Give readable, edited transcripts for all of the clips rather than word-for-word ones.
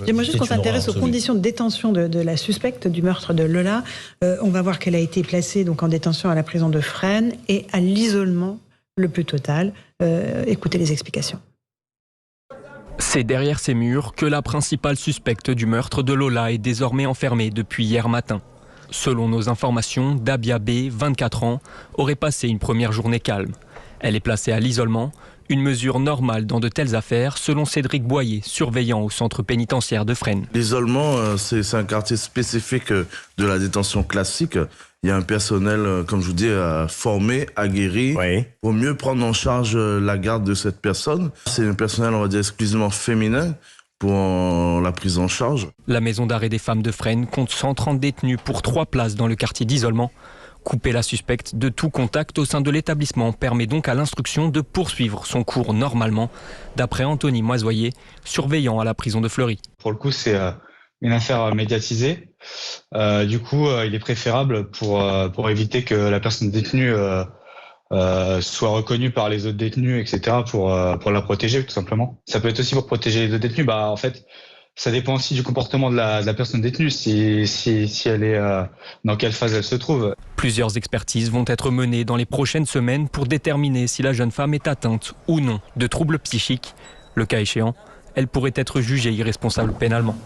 J'aimerais juste qu'on s'intéresse aux conditions de détention de la suspecte du meurtre de Lola. On va voir qu'elle a été placée donc en détention à la prison de Fresnes et à l'isolement le plus total. Écoutez les explications. C'est derrière ces murs que la principale suspecte du meurtre de Lola est désormais enfermée depuis hier matin. Selon nos informations, Dabia B, 24 ans, aurait passé une première journée calme. Elle est placée à l'isolement, une mesure normale dans de telles affaires, selon Cédric Boyer, surveillant au centre pénitentiaire de Fresnes. L'isolement, c'est un quartier spécifique de la détention classique. Il y a un personnel, comme je vous dis, formé, aguerri, pour mieux prendre en charge la garde de cette personne. C'est un personnel, on va dire, exclusivement féminin pour la prise en charge. La maison d'arrêt des femmes de Fresnes compte 130 détenus pour 3 places dans le quartier d'isolement. Couper la suspecte de tout contact au sein de l'établissement permet donc à l'instruction de poursuivre son cours normalement, d'après Anthony Moisoyer, surveillant à la prison de Fleury. Pour le coup, c'est une affaire médiatisée. Du coup, il est préférable pour éviter que la personne détenue soit reconnue par les autres détenus, etc., pour la protéger, tout simplement. Ça peut être aussi pour protéger les autres détenus. En fait, ça dépend aussi du comportement de la personne détenue, si elle est dans quelle phase elle se trouve. Plusieurs expertises vont être menées dans les prochaines semaines pour déterminer si la jeune femme est atteinte ou non de troubles psychiques. Le cas échéant, elle pourrait être jugée irresponsable pénalement.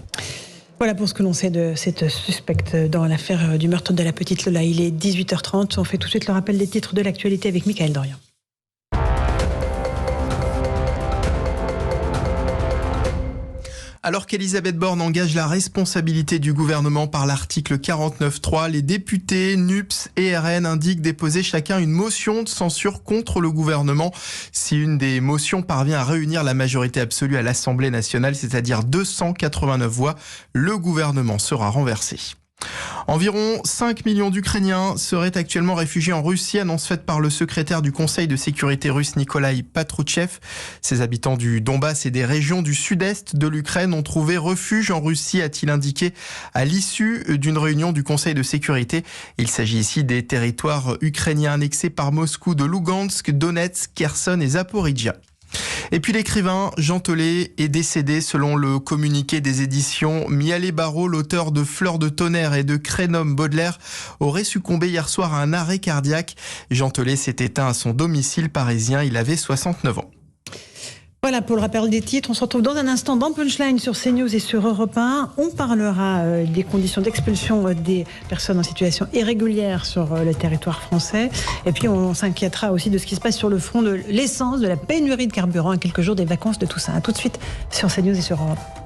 Voilà pour ce que l'on sait de cette suspecte dans l'affaire du meurtre de la petite Lola. Il est 18h30. On fait tout de suite le rappel des titres de l'actualité avec Mickaël Dorian. Alors qu'Elisabeth Borne engage la responsabilité du gouvernement par l'article 49.3, les députés NUPS et RN indiquent déposer chacun une motion de censure contre le gouvernement. Si une des motions parvient à réunir la majorité absolue à l'Assemblée nationale, c'est-à-dire 289 voix, le gouvernement sera renversé. Environ 5 millions d'Ukrainiens seraient actuellement réfugiés en Russie, annonce faite par le secrétaire du Conseil de sécurité russe Nikolai Patrouchev. Ces habitants du Donbass et des régions du sud-est de l'Ukraine ont trouvé refuge en Russie, a-t-il indiqué à l'issue d'une réunion du Conseil de sécurité. Il s'agit ici des territoires ukrainiens annexés par Moscou de Lugansk, Donetsk, Kherson et Zaporijia. Et puis l'écrivain Jean Telet est décédé selon le communiqué des éditions Mialet Barreau. L'auteur de Fleurs de tonnerre et de Crénum Baudelaire aurait succombé hier soir à un arrêt cardiaque. Jean Telet s'est éteint à son domicile parisien, il avait 69 ans. Voilà pour le rappel des titres. On se retrouve dans un instant dans Punchline sur CNews et sur Europe 1. On parlera des conditions d'expulsion des personnes en situation irrégulière sur le territoire français. Et puis on s'inquiétera aussi de ce qui se passe sur le front de l'essence, de la pénurie de carburant à quelques jours des vacances de Toussaint. À tout de suite sur CNews et sur Europe 1.